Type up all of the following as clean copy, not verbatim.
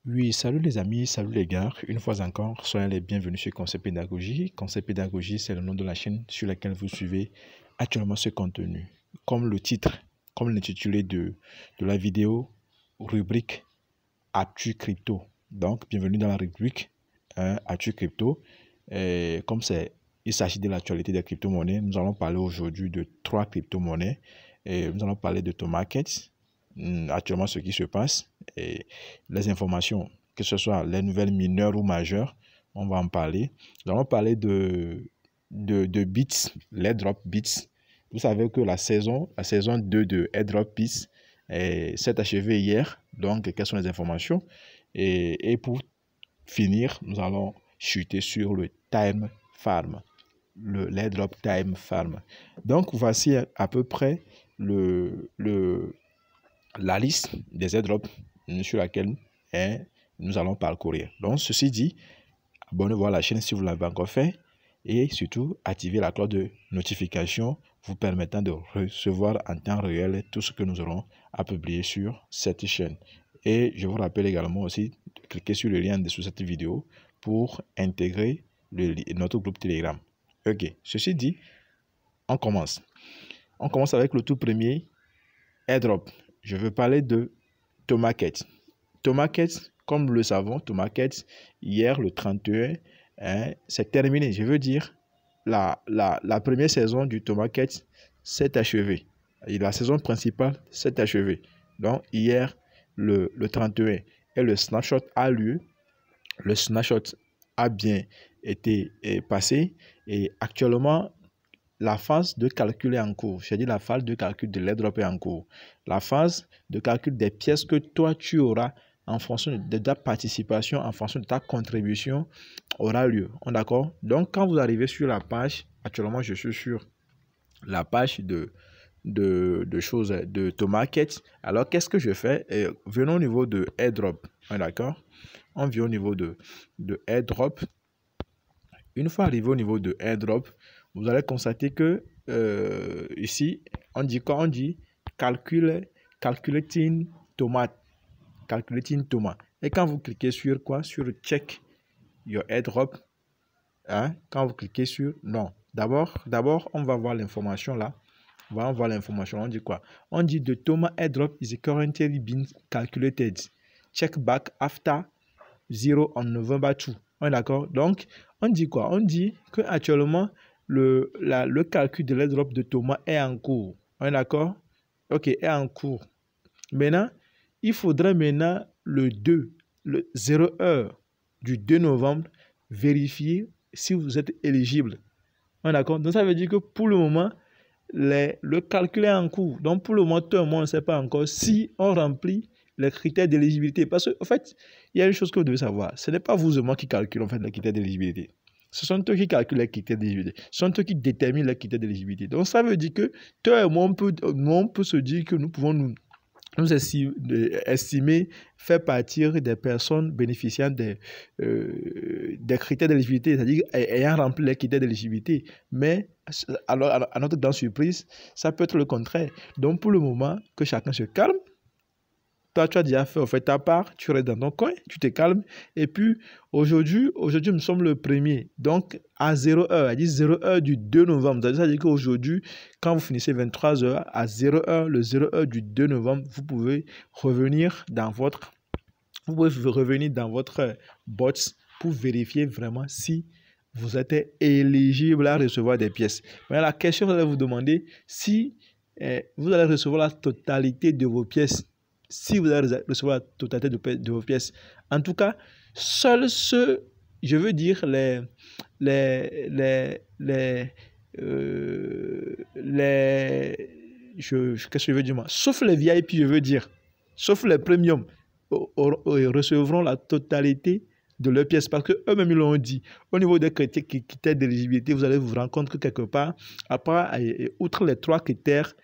Oui, salut les amis, salut les gars. Une fois encore, soyez les bienvenus sur Concept Pédagogie. Concept Pédagogie, c'est le nom de la chaîne sur laquelle vous suivez actuellement ce contenu. Comme le titre, comme l'intitulé de la vidéo, rubrique Actu Crypto. Donc, bienvenue dans la rubrique Actu Crypto. Et comme il s'agit de l'actualité des crypto-monnaies, nous allons parler aujourd'hui de 3 crypto-monnaies. Et nous allons parler de Tomarket, actuellement ce qui se passe, et les informations, que ce soit les nouvelles mineures ou majeures, on va en parler. Nous allons parler de Bits, l'airdrop Bits. Vous savez que la saison 2 de airdrop Bits s'est achevée hier. Donc, quelles sont les informations? Et pour finir, nous allons chuter sur le Time Farm, l'airdrop Time Farm. Donc, voici à peu près la liste des airdrops sur laquelle nous allons parcourir. Donc, ceci dit, abonnez-vous à la chaîne si vous ne l'avez pas encore fait et surtout, activez la cloche de notification vous permettant de recevoir en temps réel tout ce que nous aurons à publier sur cette chaîne. Et je vous rappelle également aussi de cliquer sur le lien dessous cette vidéo pour intégrer notre groupe Telegram. Ok, ceci dit, on commence. On commence avec le tout premier airdrop. Je veux parler de Tomarket. Tomarket, comme nous le savons, Tomarket, hier, le 31, c'est terminé. Je veux dire, la première saison du Tomarket s'est achevée. Et la saison principale s'est achevée. Donc, hier, le 31, et le snapshot a lieu. Le snapshot a bien été passé. Et actuellement, la phase de calcul est en cours. J'ai dit la phase de calcul de l'airdrop est en cours. La phase de calcul des pièces que toi, tu auras en fonction de ta participation, en fonction de ta contribution, aura lieu. D'accord? Donc, quand vous arrivez sur la page, actuellement, je suis sur la page de choses de Tomarket. Alors, qu'est-ce que je fais? Venons au niveau de airdrop. D'accord? On vient au niveau de airdrop. Une fois arrivé au niveau de airdrop, vous allez constater que ici, on dit quoi? On dit calculating tomate. Calculating tomate. Et quand vous cliquez sur quoi? Sur check your airdrop. Hein? Quand vous cliquez sur non. D'abord, on va voir l'information là. On va voir l'information. On dit quoi? On dit the Toma airdrop is currently being calculated. Check back after 0 on November 2. On est d'accord? Donc, on dit quoi? On dit que actuellement le calcul de l'airdrop de Thomas est en cours. On est d'accord? Ok, est en cours. Maintenant, il faudrait maintenant le 0 heure du 2 novembre, vérifier si vous êtes éligible. On est d'accord? Donc, ça veut dire que pour le moment, le calcul est en cours. Donc, pour le moment, tout le monde ne sait pas encore si on remplit les critères d'éligibilité. Parce qu'en fait, il y a une chose que vous devez savoir. Ce n'est pas vous et moi qui calculons en fait, les critères d'éligibilité. Ce sont eux qui calculent les critères d'éligibilité. Ce sont eux qui déterminent les critères d'éligibilité. Donc, ça veut dire que toi et moi, on peut se dire que nous pouvons nous estimer faire partir des personnes bénéficiant des critères d'éligibilité, c'est-à-dire ayant rempli les critères d'éligibilité. Mais alors, à notre grande surprise, ça peut être le contraire. Donc, pour le moment, que chacun se calme. Toi, tu as déjà fait ta part, tu restes dans ton coin, tu te calmes. Et puis, aujourd'hui, nous sommes le 1er. Donc, à 0 heure, elle dit 0 heure du 2 novembre. Ça veut dire qu'aujourd'hui, quand vous finissez 23 heures, à 0 heure, le 0 heure du 2 novembre, vous pouvez revenir dans votre bot pour vérifier vraiment si vous êtes éligible à recevoir des pièces. Mais la question, vous allez vous demander si vous allez recevoir la totalité de vos pièces. Si vous allez recevoir la totalité de vos pièces. En tout cas, seuls ceux, je veux dire, qu'est-ce que je veux dire moi? Sauf les VIP, je veux dire, sauf les premiums, recevront la totalité de leurs pièces parce qu'eux-mêmes ils l'ont dit. Au niveau des critères d'éligibilité, vous allez vous rendre compte que quelque part, outre les 3 critères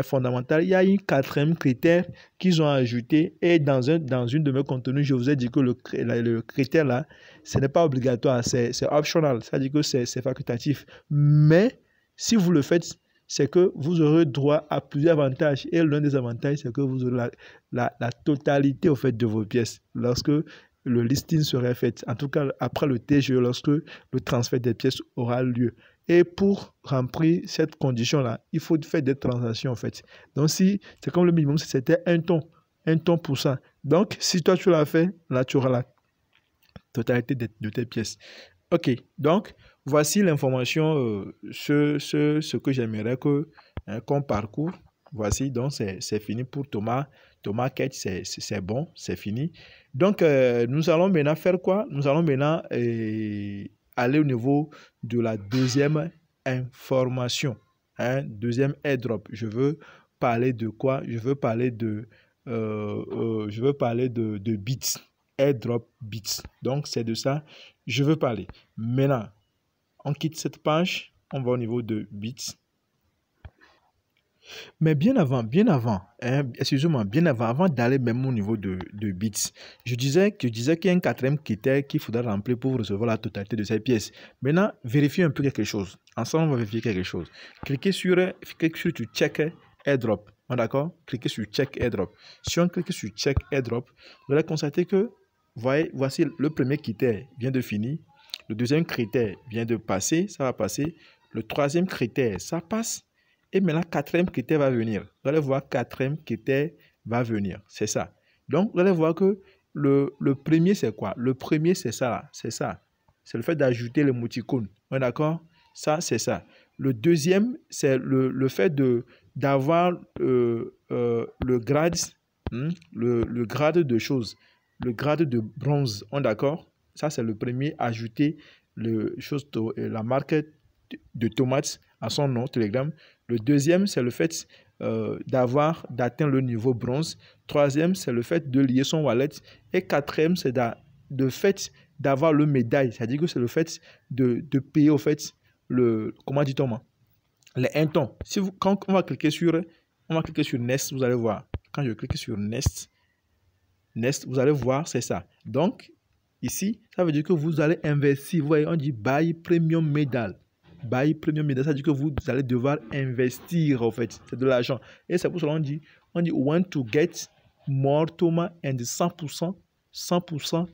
fondamentaux, il y a un 4e critère qu'ils ont ajouté et dans une de mes contenus, je vous ai dit que le critère là, ce n'est pas obligatoire, c'est optional, c'est-à-dire que c'est facultatif. Mais si vous le faites, c'est que vous aurez droit à plusieurs avantages. Et l'un des avantages, c'est que vous aurez la totalité au fait, de vos pièces lorsque le listing serait fait. En tout cas, après le TGE, lorsque le transfert des pièces aura lieu. Et pour remplir cette condition-là, il faut faire des transactions en fait. Donc, si c'est comme le minimum, si c'était 1 ton pour ça. Donc, si toi tu l'as fait, là tu auras la totalité de tes pièces. Ok, donc voici l'information, ce que j'aimerais qu'on parcourt. Voici, donc c'est fini pour Thomas. Thomas Ketch, c'est bon, c'est fini. Donc, nous allons maintenant faire quoi? Nous allons maintenant aller au niveau de la deuxième information. Hein? Deuxième airdrop. Je veux parler de quoi? Je veux parler de bits. Airdrop bits. Donc, c'est de ça que je veux parler. Maintenant, on quitte cette page. On va au niveau de bits. Mais bien avant, excusez-moi, avant d'aller même au niveau de bits, je disais qu'il y a un quatrième critère qu'il faudra remplir pour recevoir la totalité de ces pièces. Maintenant, vérifiez un peu quelque chose. Ensemble, on va vérifier quelque chose. Cliquez sur check airdrop. D'accord? Cliquez sur check airdrop. Si on clique sur check airdrop, vous allez constater que, voici le premier critère vient de finir. Le deuxième critère vient de passer, ça va passer. Le troisième critère, ça passe. Et maintenant, quatrième critère va venir. Vous allez voir, quatrième critère va venir. C'est ça. Donc, vous allez voir que le premier, c'est quoi? Le premier, c'est ça. C'est ça. C'est le fait d'ajouter le l'émoticône. On est d'accord? Ça, c'est ça. Le deuxième, c'est le fait d'avoir le grade, le grade de choses. Le grade de bronze. On est d'accord? Ça, c'est le premier. Ajouter la marque de tomates à son nom, Telegram. Le deuxième, c'est le fait d'atteindre le niveau bronze. Troisième, c'est le fait de lier son wallet. Et quatrième, c'est le fait d'avoir le médaille. C'est-à-dire que c'est le fait de payer au fait comment dit-on, les 1 ton. Quand on va cliquer sur Nest, vous allez voir. Quand je clique sur Nest, vous allez voir, c'est ça. Donc, ici, ça veut dire que vous allez investir. Vous voyez, on dit buy premium medal. Buy premium medal, ça veut dire que vous allez devoir investir, en fait. C'est de l'argent. Et c'est pour cela qu'on dit want to get more Thomas and 100%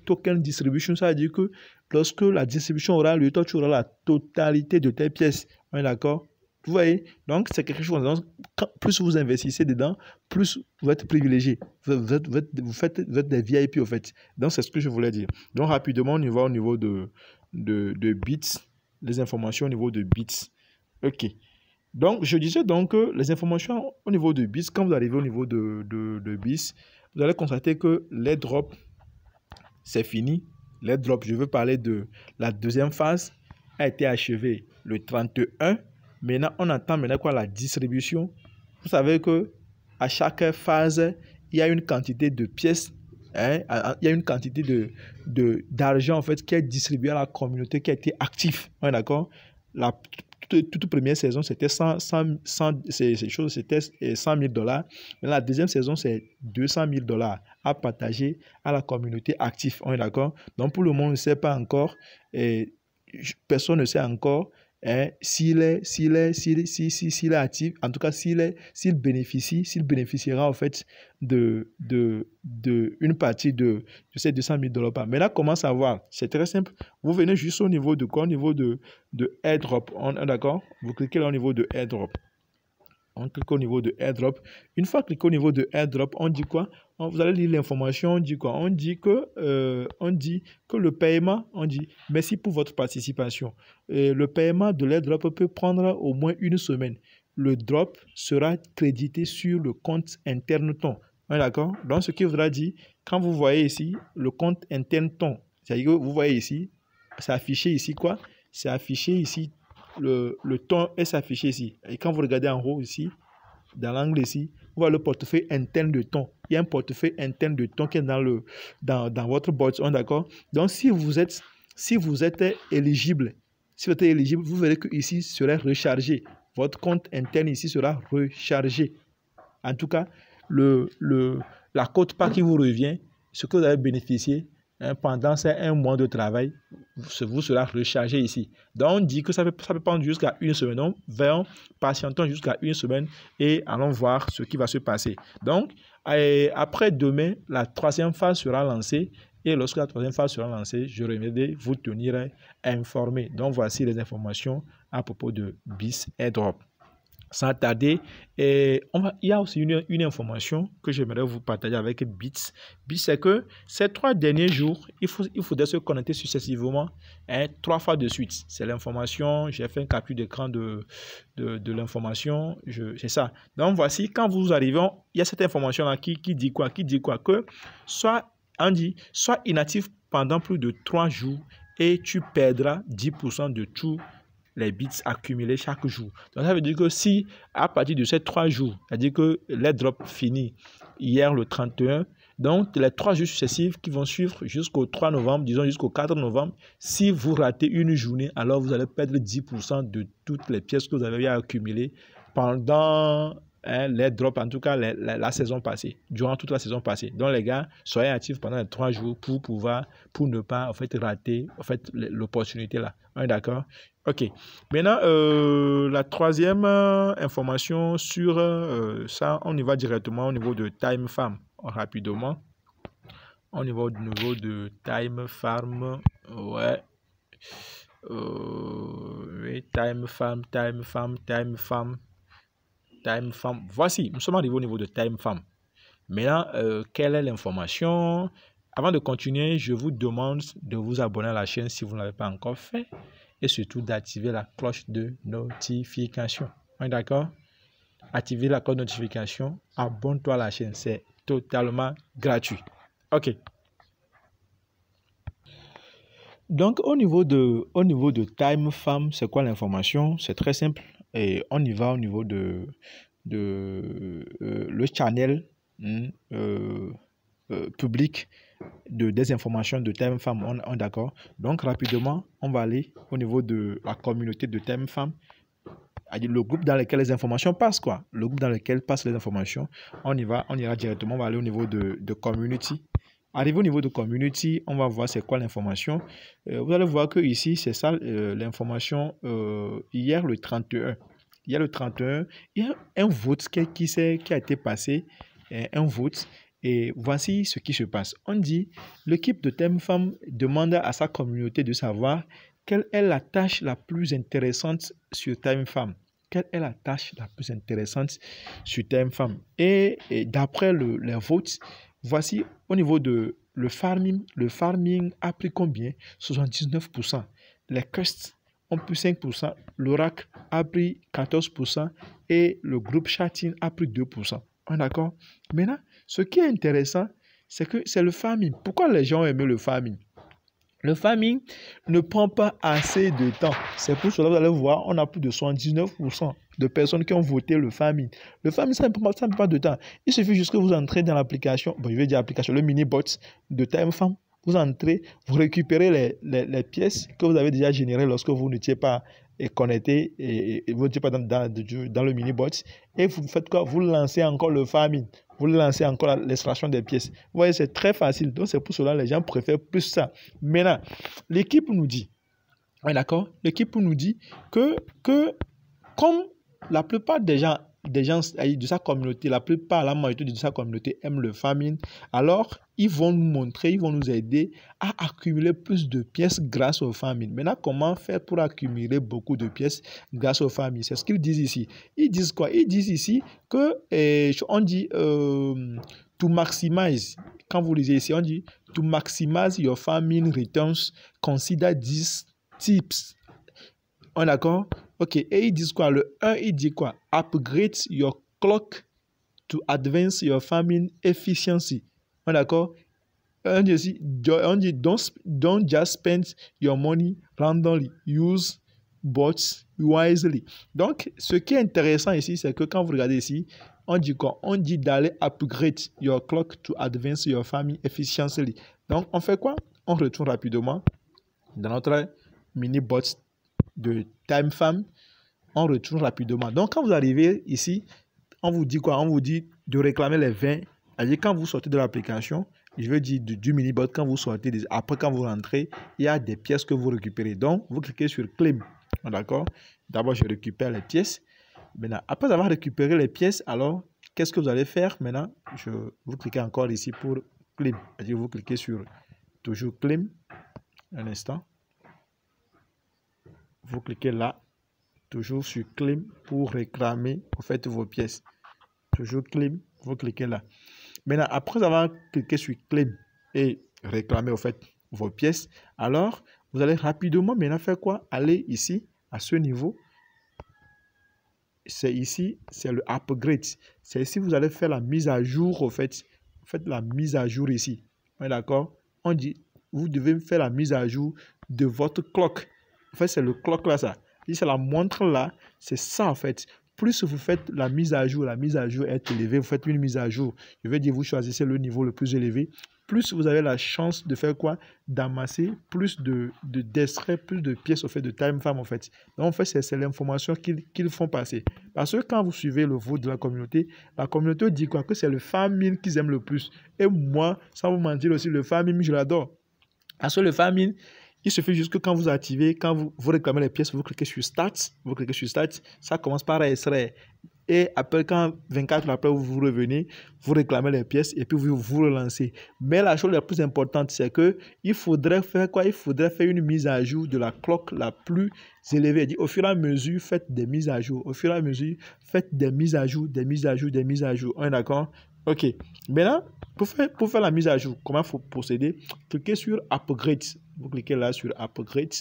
token distribution. Ça veut dire que lorsque la distribution aura lieu, toi, tu auras la totalité de tes pièces. On est d'accord? Vous voyez? Donc, c'est quelque chose. Donc, plus vous investissez dedans, plus vous êtes privilégié. Vous êtes des VIP, en fait. Donc, c'est ce que je voulais dire. Donc, rapidement, on y va au niveau de bits. Les informations au niveau de bits. OK. Donc, je disais donc que les informations au niveau de bits, quand vous arrivez au niveau de bits, vous allez constater que les drops, c'est fini. Les drops, je veux parler de la deuxième phase, a été achevée le 31. Maintenant, on attend maintenant quoi? La distribution. Vous savez que à chaque phase, il y a une quantité de pièces, il y a une quantité d'argent en fait qui est distribué à la communauté qui a été active. On est d'accord? La toute première saison, c'était 100 000 $. Mais la deuxième saison, c'est 200 000 $ à partager à la communauté active. On est d'accord? Donc, pour le moment, on ne sait pas encore. Personne ne sait encore s'il est actif, en tout cas s'il bénéficiera en fait de une partie de ces 200 000 $. Mais là, comment savoir? C'est très simple. Vous venez juste au niveau de quoi? Au niveau de airdrop. D'accord? Vous cliquez là au niveau de airdrop. On clique au niveau de airdrop. Une fois cliqué au niveau de airdrop, on dit quoi? Vous allez lire l'information. On dit quoi? On dit que le paiement, on dit merci pour votre participation. Le paiement de l'airdrop peut prendre au moins 1 semaine. Le drop sera crédité sur le compte interne ton. D'accord? Donc, ce qui voudra dire, quand vous voyez ici le compte interne ton, c'est-à-dire que vous voyez ici, c'est affiché ici quoi? C'est affiché ici. Le ton est s'affiché ici. Et quand vous regardez en haut ici, dans l'angle ici, vous voyez le portefeuille interne de ton. Il y a un portefeuille interne de ton qui est dans votre bot. D'accord? Donc, si vous êtes éligible, vous verrez que ici sera rechargé. Votre compte interne ici sera rechargé. En tout cas, la cote-part qui vous revient, ce que vous avez bénéficié, hein, pendant ces 1 mois de travail, vous sera rechargé ici. Donc, on dit que ça peut prendre jusqu'à 1 semaine. Donc, patientons jusqu'à 1 semaine et allons voir ce qui va se passer. Donc, après demain, la 3e phase sera lancée. Et lorsque la 3e phase sera lancée, je reviendrai vous tenir informé. Donc, voici les informations à propos de BIS Airdrop. Sans tarder, il y a aussi une information que j'aimerais vous partager avec BIS. BIS, c'est que ces 3 derniers jours, il faudrait se connecter successivement 3 fois de suite. C'est l'information, j'ai fait un capture d'écran de l'information, c'est ça. Donc voici, quand vous arrivez, il y a cette information-là qui dit quoi? Qui dit quoi? Que soit inactif pendant plus de 3 jours et tu perdras 10% de tout les bits accumulés chaque jour. Donc, ça veut dire que si, à partir de ces 3 jours, c'est-à-dire que l'airdrop finit hier le 31, donc les 3 jours successifs qui vont suivre jusqu'au 3 novembre, disons jusqu'au 4 novembre, si vous ratez une journée, alors vous allez perdre 10% de toutes les pièces que vous avez accumulées pendant l'airdrop, en tout cas la saison passée, durant toute la saison passée. Donc les gars, soyez actifs pendant les 3 jours pour ne pas en fait rater en fait l'opportunité là. On est d'accord? Ok. Maintenant, la 3e information sur ça, on y va directement au niveau de Time Farm. Rapidement. Au niveau de Time Farm. Ouais. Oui, Time Farm. Voici, nous sommes arrivés au niveau de Time Farm. Maintenant, quelle est l'information? Avant de continuer, je vous demande de vous abonner à la chaîne si vous ne l'avez pas encore fait. Et surtout d'activer la cloche de notification. On est d'accord? Activer la cloche de notification. Abonne-toi à la chaîne. C'est totalement gratuit. OK. Donc, au niveau de Time Farm, c'est quoi l'information? C'est très simple. Et on y va au niveau de le channel public de désinformation de Time Farm, on d'accord. Donc rapidement, on va aller au niveau de la communauté de Time Farm, le groupe dans lequel les informations passent, quoi. Le groupe dans lequel passent les informations. On ira directement, on va aller au niveau de community. Arrivé au niveau de community, on va voir c'est quoi l'information. Vous allez voir que ici, c'est ça l'information hier le 31. Il y a un vote qui a été passé, un vote. Et voici ce qui se passe. On dit, l'équipe de Time Farm demande à sa communauté de savoir quelle est la tâche la plus intéressante sur Time Farm. Quelle est la tâche la plus intéressante sur Time Farm? Et d'après les votes, voici au niveau de le farming a pris combien? 79%. Les quests ont pris 5%. L'oracle a pris 14% et le groupe chatting a pris 2%. D'accord? Maintenant, ce qui est intéressant, c'est que c'est le farming. Pourquoi les gens aiment le farming? Le farming ne prend pas assez de temps. C'est pour cela que vous allez voir, on a plus de 79% de personnes qui ont voté le farming. Le farming, ça ne prend pas de temps. Il suffit juste que vous entrez dans l'application, je vais dire application, le mini-bot de Time Farm. Vous entrez, vous récupérez les pièces que vous avez déjà générées lorsque vous n'étiez pas connecté et vous n'étiez pas dans le mini-bot. Et vous faites quoi? Vous lancez encore le farming. Vous lancez encore l'extraction des pièces. Vous voyez, c'est très facile. Donc, c'est pour cela que les gens préfèrent plus ça. Maintenant, l'équipe nous dit, d'accord? L'équipe nous dit que comme la plupart des gens de sa communauté, la majorité de sa communauté aiment le farming, alors ils vont nous montrer, ils vont nous aider à accumuler plus de pièces grâce au farming. Maintenant, comment faire pour accumuler beaucoup de pièces grâce au farming? C'est ce qu'ils disent ici. Ils disent quoi? Ils disent ici que, on dit to maximize. Quand vous lisez ici, on dit to maximize your farming returns, consider these tips. On est d'accord? Ok, et ils disent quoi? Le 1, il dit quoi? Upgrade your clock to advance your farming efficiency. On est d'accord? On dit don't just spend your money randomly. Use bots wisely. Donc, ce qui est intéressant ici, c'est que quand vous regardez ici, on dit quoi? On dit d'aller upgrade your clock to advance your farming efficiently. Donc, on fait quoi? On retourne rapidement dans notre mini-bot de Time Farm. On retourne rapidement. Donc, quand vous arrivez ici, on vous dit quoi? On vous dit de réclamer les 20. C'est-à-dire, quand vous sortez de l'application, je veux dire du mini-bot, quand vous sortez, après quand vous rentrez, il y a des pièces que vous récupérez. Donc, vous cliquez sur Claim. D'accord? D'abord, je récupère les pièces. Maintenant, après avoir récupéré les pièces, alors, qu'est-ce que vous allez faire? Maintenant, vous cliquez encore ici pour Claim. C'est-à-dire, vous cliquez sur toujours Claim. Un instant. Vous cliquez là, toujours sur Claim pour réclamer, en fait, vos pièces. Toujours Claim, vous cliquez là. Maintenant, après avoir cliqué sur Claim et réclamer, en fait, vos pièces, alors, vous allez rapidement maintenant faire quoi? Aller ici, à ce niveau. C'est ici, c'est le upgrade. C'est ici, vous allez faire la mise à jour, en fait. Faites la mise à jour ici. D'accord? On dit, vous devez faire la mise à jour de votre clock. En fait, c'est le clock là, ça. C'est la montre là. C'est ça, en fait. Plus vous faites la mise à jour est élevée, vous faites une mise à jour. Je veux dire, vous choisissez le niveau le plus élevé. Plus vous avez la chance de faire quoi? D'amasser plus d'extraits, plus de pièces au fait de time farm en fait. Donc en fait, c'est l'information qu'ils font passer. Parce que quand vous suivez le vote de la communauté dit quoi? Que c'est le farming qu'ils aiment le plus. Et moi, sans vous mentir aussi, le farming, je l'adore. Parce que le farming, il suffit juste que quand vous activez, quand vous réclamez les pièces, vous cliquez sur Start. Vous cliquez sur Start, ça commence par extraire. Et après, quand 24 heures après, vous revenez, vous réclamez les pièces et puis vous relancez. Mais la chose la plus importante, c'est que il faudrait faire quoi? Il faudrait faire une mise à jour de la clock la plus élevée. Au fur et à mesure, faites des mises à jour. Au fur et à mesure, faites des mises à jour, des mises à jour, des mises à jour. On est d'accord? Ok. Maintenant, pour faire la mise à jour, comment il faut procéder? Cliquez sur Upgrade. Vous cliquez là sur Upgrade.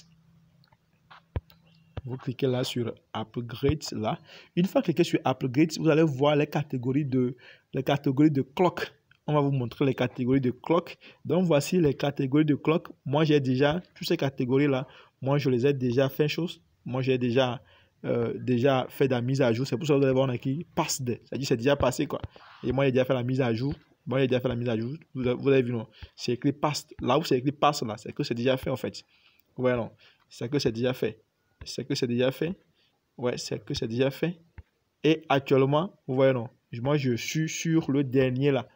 Vous cliquez là sur Upgrade, là. Une fois cliqué sur Upgrade, vous allez voir les catégories de clock. On va vous montrer les catégories de clock. Donc, voici les catégories de clock. Moi, j'ai déjà, toutes ces catégories-là, moi, je les ai déjà fait chose. Moi, j'ai déjà fait la mise à jour. C'est pour ça que vous allez voir, on a écrit Passed. C'est-à-dire c'est déjà passé, quoi. Et moi, j'ai déjà fait la mise à jour. Moi, j'ai déjà fait la mise à jour. Vous avez vu, non? C'est écrit Passed. Là où c'est écrit Passed, là, c'est que c'est déjà fait, en fait. Ouais, non. C'est que c'est déjà fait. C'est que c'est déjà fait. Ouais, c'est que c'est déjà fait. Et actuellement, vous voyez, non. Moi, je suis sur le dernier là.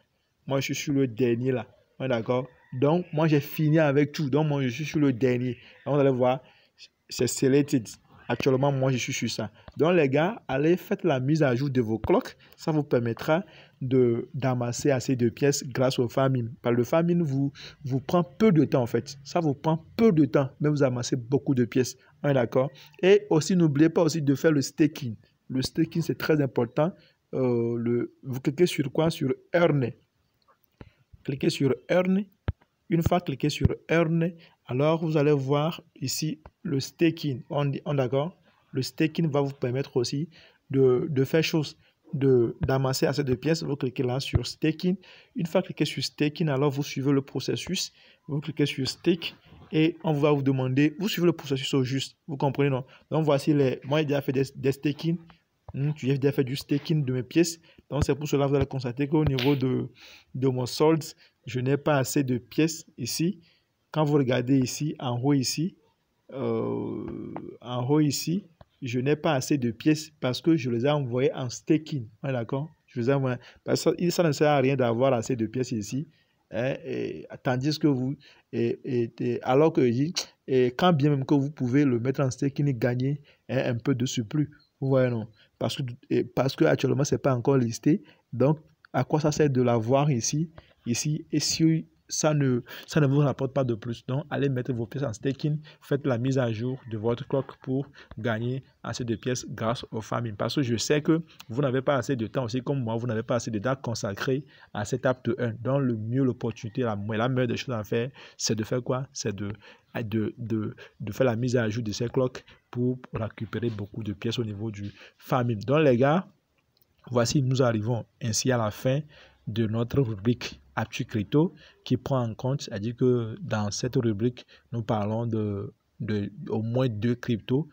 Moi, je suis sur le dernier là. Ouais, d'accord. Donc, moi, j'ai fini avec tout. Donc, moi, je suis sur le dernier. Donc, vous allez voir, c'est selected. Actuellement, moi, je suis sur ça. Donc, les gars, allez, faites la mise à jour de vos clocks. Ça vous permettra d'amasser assez de pièces grâce au farming. Parce que le farming vous prend peu de temps, en fait. Ça vous prend peu de temps, mais vous amassez beaucoup de pièces. Ouais, d'accord. Et aussi, n'oubliez pas aussi de faire le staking. Le staking, c'est très important. Vous cliquez sur quoi? Sur Earn. Cliquez sur Earn. Une fois cliqué sur Earn, alors vous allez voir ici le staking. On d'accord? Le staking va vous permettre aussi de faire chose, d'amasser assez de pièces. Vous cliquez là sur staking. Une fois cliqué sur staking, alors vous suivez le processus. Vous cliquez sur stake et on va vous demander, vous suivez le processus au juste. Vous comprenez, non? Donc voici moi j'ai déjà fait des staking. J'ai déjà fait du staking de mes pièces. Donc c'est pour cela que vous allez constater qu'au niveau de mon solde, je n'ai pas assez de pièces ici. Quand vous regardez ici, en haut ici, je n'ai pas assez de pièces parce que je les ai envoyées en staking. Ouais, d'accord? Je les ai envoyées. Parce que ça ne sert à rien d'avoir assez de pièces ici. Hein, tandis que vous, alors que quand bien même que vous pouvez le mettre en staking et gagner un peu de surplus. Vous voyez, non? Parce que actuellement, ce n'est pas encore listé. Donc, à quoi ça sert de l'avoir ici? Et si ça ne vous rapporte pas de plus, donc allez mettre vos pièces en staking, faites la mise à jour de votre clock pour gagner assez de pièces grâce au farming. Parce que je sais que vous n'avez pas assez de temps aussi comme moi, vous n'avez pas assez de dates consacrées à cette app de 1. Donc le mieux, l'opportunité, la meilleure des choses à faire, c'est de faire quoi? C'est de faire la mise à jour de ces clocks pour récupérer beaucoup de pièces au niveau du farming. Donc les gars, voici, nous arrivons ainsi à la fin de notre rubrique Actu Crypto qui prend en compte, c'est-à-dire que dans cette rubrique, nous parlons de au moins 2 cryptos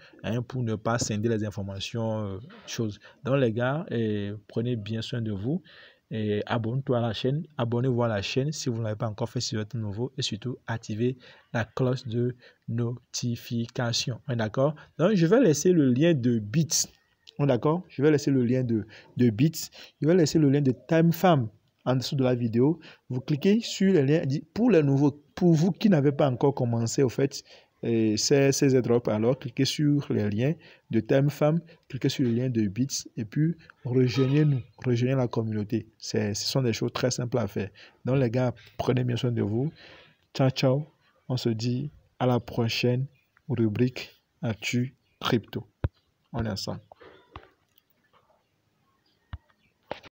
pour ne pas scinder les informations choses. Donc les gars, prenez bien soin de vous et abonnez-vous à la chaîne si vous ne l'avez pas encore fait si vous êtes nouveau et surtout activez la cloche de notification. D'accord? Donc je vais laisser le lien de Bits. D'accord? Je vais laisser le lien de Bits. Je vais laisser le lien de Time Farm. en dessous de la vidéo. Vous cliquez sur le lien. Pour les nouveaux, pour vous qui n'avez pas encore commencé, au fait, ces airdrops, alors cliquez sur le lien de TimeFam, cliquez sur le lien de Bits et puis rejoignez-nous, rejoignez la communauté. Ce sont des choses très simples à faire. Donc les gars, prenez bien soin de vous. Ciao, ciao. On se dit à la prochaine rubrique Actu Crypto. On est ensemble.